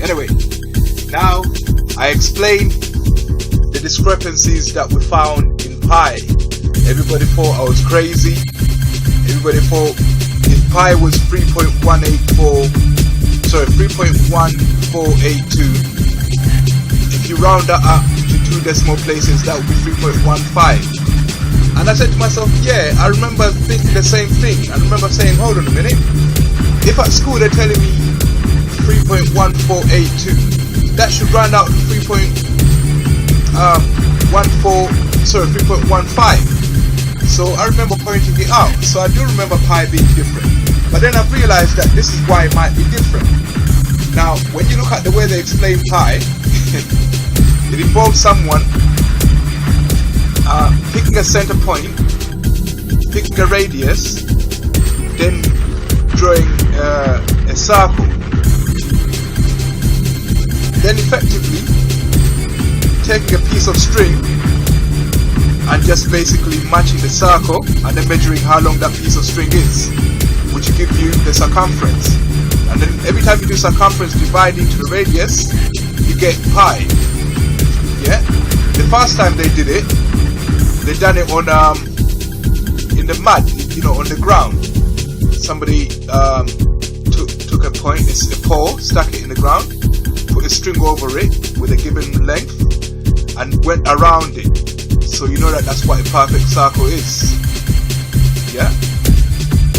Anyway, now I explained the discrepancies that we found in pi. Everybody thought I was crazy. Everybody thought if pi was 3.1482, if you round that up to 2 decimal places, that would be 3.15. And I said to myself, yeah, I remember thinking the same thing. I remember saying, hold on a minute, if at school they're telling me 3.1482, that should round out to 3.15. So I remember pointing it out. So I do remember pi being different. But then I've realized that this is why it might be different. Now, when you look at the way they explain pi, it involves someone picking a center point, picking a radius, then drawing a circle. Then effectively taking a piece of string and just basically matching the circle and then measuring how long that piece of string is, which will give you the circumference. And then every time you do circumference dividing to the radius, you get pi. Yeah? The first time they did it, they done it on in the mud, on the ground. Somebody took a point, it's a pole, stuck it in the ground, put a string over it with a given length, and went around it. So you know that's what a perfect circle is. Yeah?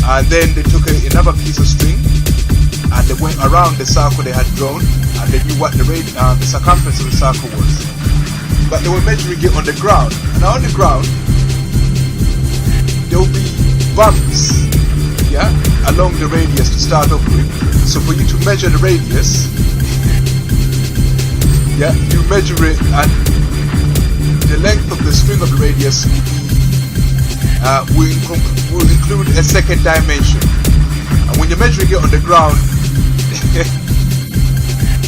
And then they took another piece of string and they went around the circle they had drawn, and they knew what the circumference of the circle was. But they were measuring it on the ground. And on the ground there will be bumps, yeah, along the radius to start off with. So for you to measure the radius, yeah, you measure it, and the length of the string of the radius will include a second dimension. And when you're measuring it on the ground,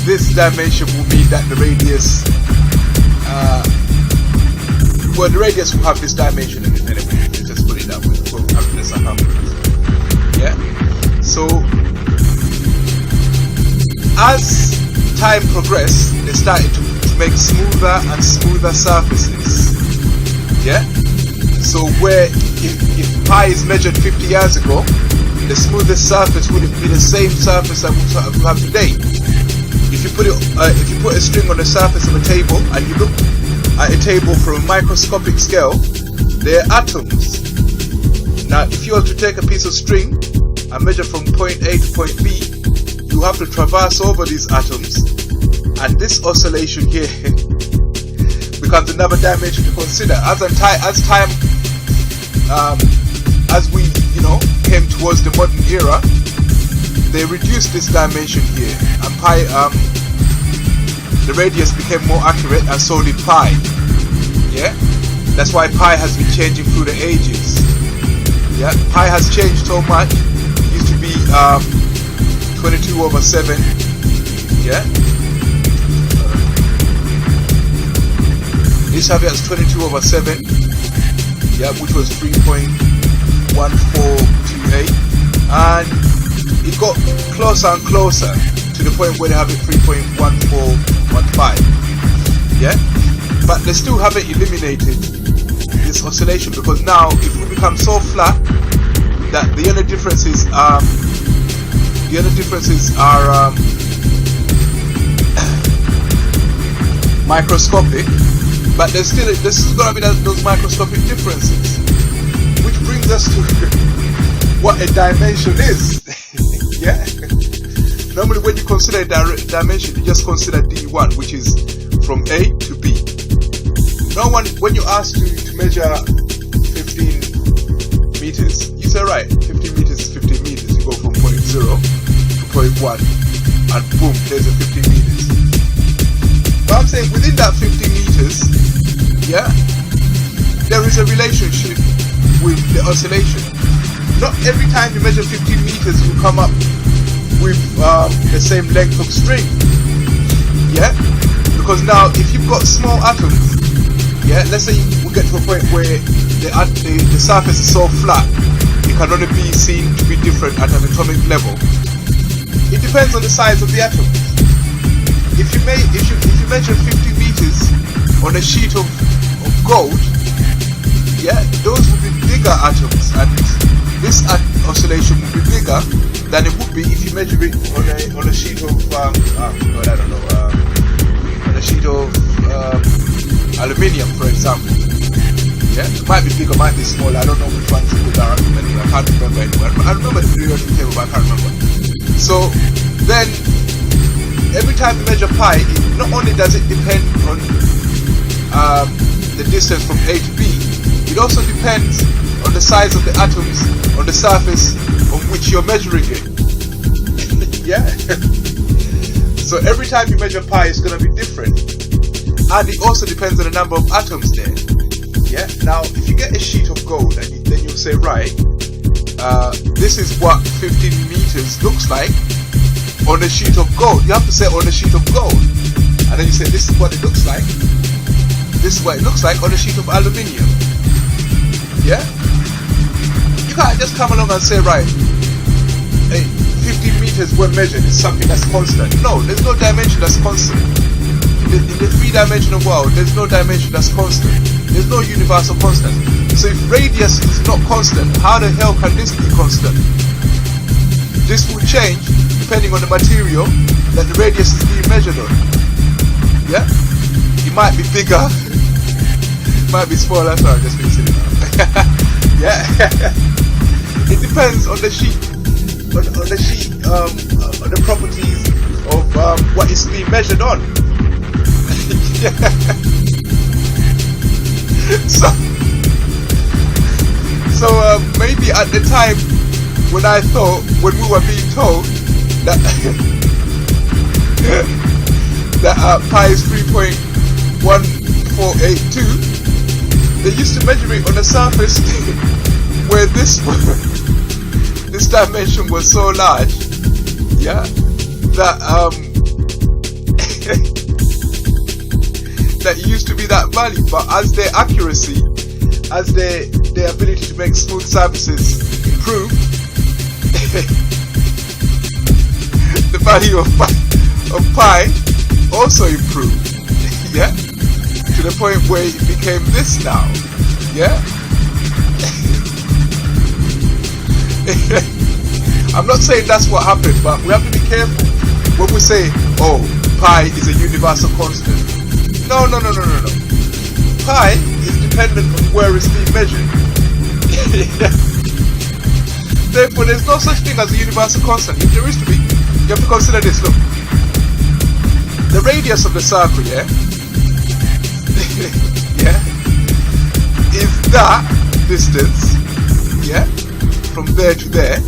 this dimension will mean that the radius, the radius will have this dimension in it anyway. Just put it that way, for having the circumference. Yeah. So as time progressed, they started to make smoother and smoother surfaces. Yeah. So where if pi is measured 50 years ago, the smoothest surface wouldn't be the same surface that we have today. If you put a string on the surface of a table and you look at a table from a microscopic scale, they're atoms. Now, if you were to take a piece of string and measure from point A to point B, you have to traverse over these atoms, and this oscillation here becomes another dimension to consider. As we came towards the modern era, they reduced this dimension here, and pi, the radius became more accurate, and so did pi. Yeah, that's why pi has been changing through the ages. Yeah, pi has changed so much. It used to be 22/7. Yeah, this have it as 22/7. Yeah, which was 3.1428, and it got closer and closer to the point where they have it 3.1415. Yeah, but they still haven't eliminated this oscillation, because now if we become so flat that the other differences are microscopic, but there's still gonna be those microscopic differences, which brings us to what a dimension is. Yeah. Normally, when you consider a dimension, you just consider D1, which is from A to B. When you ask to measure 15 meters, you say, right, 15 meters is 15 meters. You go from point 0 to point 1, and boom, there's a 15 meters. But I'm saying within that 15 meters, yeah, there is a relationship with the oscillation. Not every time you measure 15 meters, you come up with the same length of string. Yeah, because now if you've got small atoms, yeah, let's say we get to a point where the surface is so flat, it can only be seen to be different at an atomic level. It depends on the size of the atoms. if you measure 50 meters on a sheet of gold, yeah, those would be bigger atoms, and this oscillation would be bigger than it would be if you measure it on a sheet of on a sheet of aluminium, for example. Yeah, it might be bigger, might be smaller. I don't know which one is bigger. I can't remember anywhere. I remember the periodic table, but I can't remember. So then, every time you measure pi, not only does it depend on the distance from A to B, it also depends on the size of the atoms on the surface on which you're measuring it. Yeah. So every time you measure pi, it's going to be different, and it also depends on the number of atoms there. Yeah. Now, if you get a sheet of gold, and then you'll say, right, this is what 15 meters looks like on a sheet of gold. You have to say on a sheet of gold, and then you say this is what it looks like. This is what it looks like on a sheet of aluminium. Yeah. You can't just come along and say, right, hey, 15 meters were measured is something that's constant. No, there's no dimension that's constant. In the three-dimensional world, there's no dimension that's constant. There's no universal constant. So if radius is not constant, how the hell can this be constant? This will change depending on the material that the radius is being measured on. Yeah? It might be bigger, it might be smaller. Sorry, I'm just being silly now. Yeah. It depends on the sheet, on the properties of what is being measured on. So maybe at the time when we were being told that that pi is 3.1482, they used to measure it on a surface where this dimension was so large, yeah, that that it used to be that value. But as their accuracy, as their ability to make smooth surfaces improved, the value of pi also improved. Yeah, to the point where it became this now. Yeah. I'm not saying that's what happened, but we have to be careful when we say, oh, pi is a universal constant. No. Pi is dependent on where it's being measured. Therefore, there's no such thing as a universal constant. If there is to be, you have to consider this. Look, the radius of the circle, yeah, yeah, is that distance, yeah, from there to there,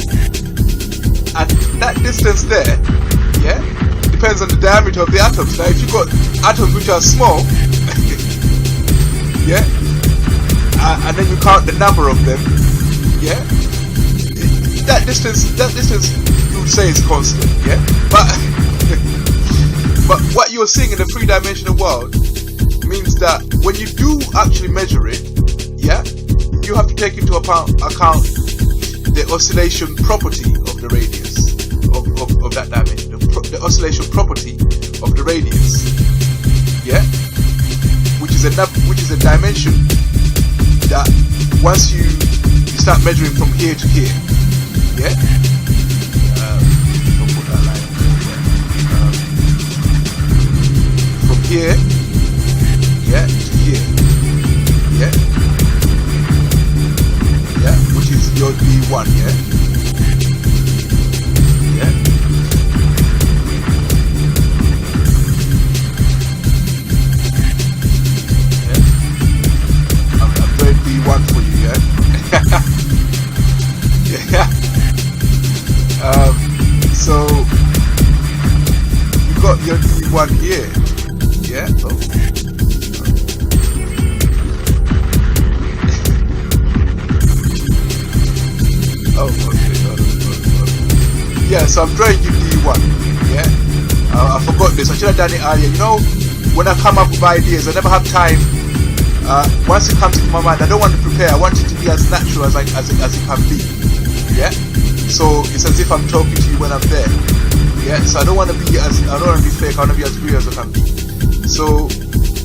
and that distance there, yeah, depends on the diameter of the atoms. Now, if you've got atoms which are small, yeah, and then you count the number of them, yeah, that distance you would say is constant, yeah, but what you're seeing in the three-dimensional world means that when you do actually measure it, yeah, you have to take into account the oscillation property of the radius of that dimension, the oscillation property of the radius, yeah, which is a dimension that once you start measuring from here to here, yeah, I'll put that line from here, yeah, to here, yeah, yeah, which is your D1, yeah, yeah, yeah, I'm doing D1 for you, yeah. Yeah. So you got your D1 here, yeah. Oh, okay. Yeah, so I'm drawing you D1, yeah. I forgot this. I should have done it earlier. You know, when I come up with ideas, I never have time. Once it comes into my mind, I don't want to prepare. I want it to be as natural as it can be. Yeah. So it's as if I'm talking to you when I'm there. Yeah, so I don't want to be fake. I want to be as real as I can be. So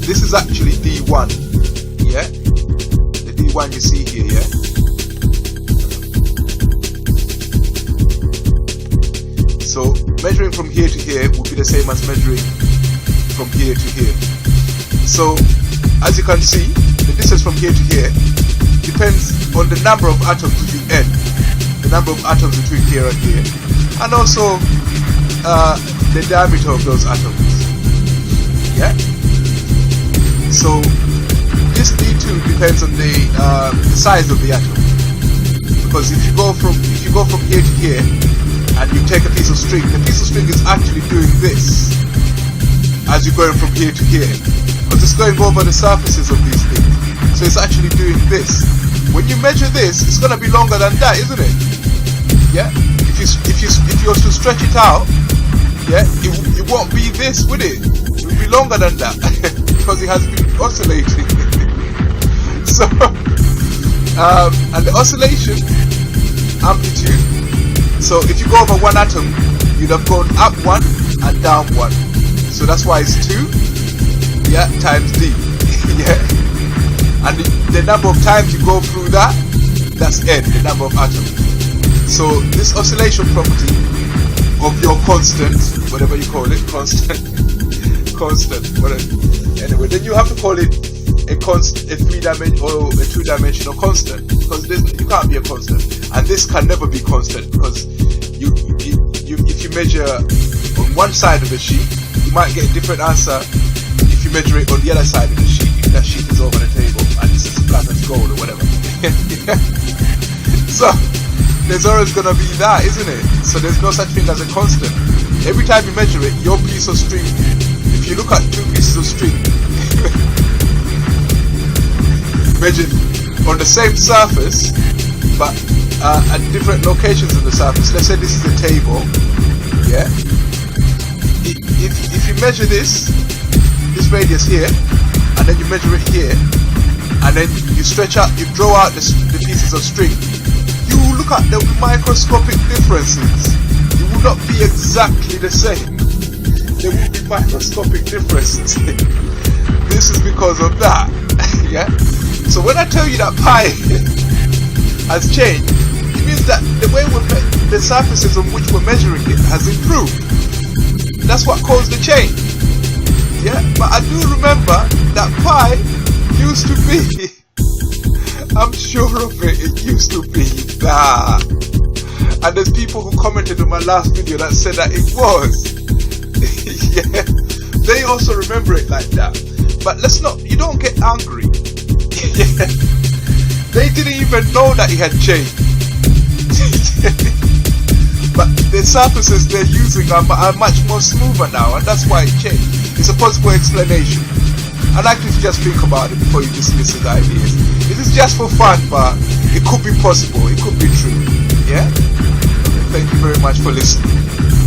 this is actually D1. Yeah, the D1 you see here. Yeah. So measuring from here to here would be the same as measuring from here to here. So as you can see, the distance from here to here depends on the number of atoms between N, the number of atoms between here and here, and also the diameter of those atoms. Yeah. So this D2 depends on the size of the atom, because if you go from here to here and you take a piece of string, the piece of string is actually doing this as you're going from here to here, because it's going over the surfaces of these things. So it's actually doing this. When you measure this, it's going to be longer than that, isn't it? Yeah. If you were to stretch it out, yeah, it won't be this, would it? It will be longer than that because it has been oscillating. So, and the oscillation amplitude. So if you go over one atom, you'd have gone up one and down one. So that's why it's 2, yeah, times D. Yeah. And the number of times you go through that, that's N, the number of atoms. So this oscillation property of your constant, whatever you call it, constant, whatever. Anyway, then you have to call it a 3-dimensional or a 2-dimensional constant, because you can't be a constant, and this can never be constant, because if you measure on one side of the sheet, you might get a different answer if you measure it on the other side of the sheet, if that sheet is over the table and this is flat as gold or whatever. So there's always going to be that, isn't it? So there's no such thing as a constant. Every time you measure it, your piece of string, if you look at two pieces of string measured on the same surface but at different locations on the surface, let's say this is a table, yeah, if you measure this radius here and then you measure it here and then you stretch out, you draw out the pieces of string, you look at the microscopic differences. It will not be exactly the same. There will be microscopic differences. This is because of that. Yeah. So when I tell you that pi has changed, it means that the way the surfaces on which we're measuring it has improved. That's what caused the change. Yeah. But I do remember that pi used to be. I'm sure of it. It used to be that. And there's people who commented on my last video that said that it was. Yeah. They also remember it like that. But you don't get angry. Yeah. They didn't even know that it had changed. But the surfaces they're using are much more smoother now, and that's why it changed. It's a possible explanation. I'd like you to just think about it before you dismiss his ideas. It is just for fun, but it could be possible. It could be true. Yeah? Okay, thank you very much for listening.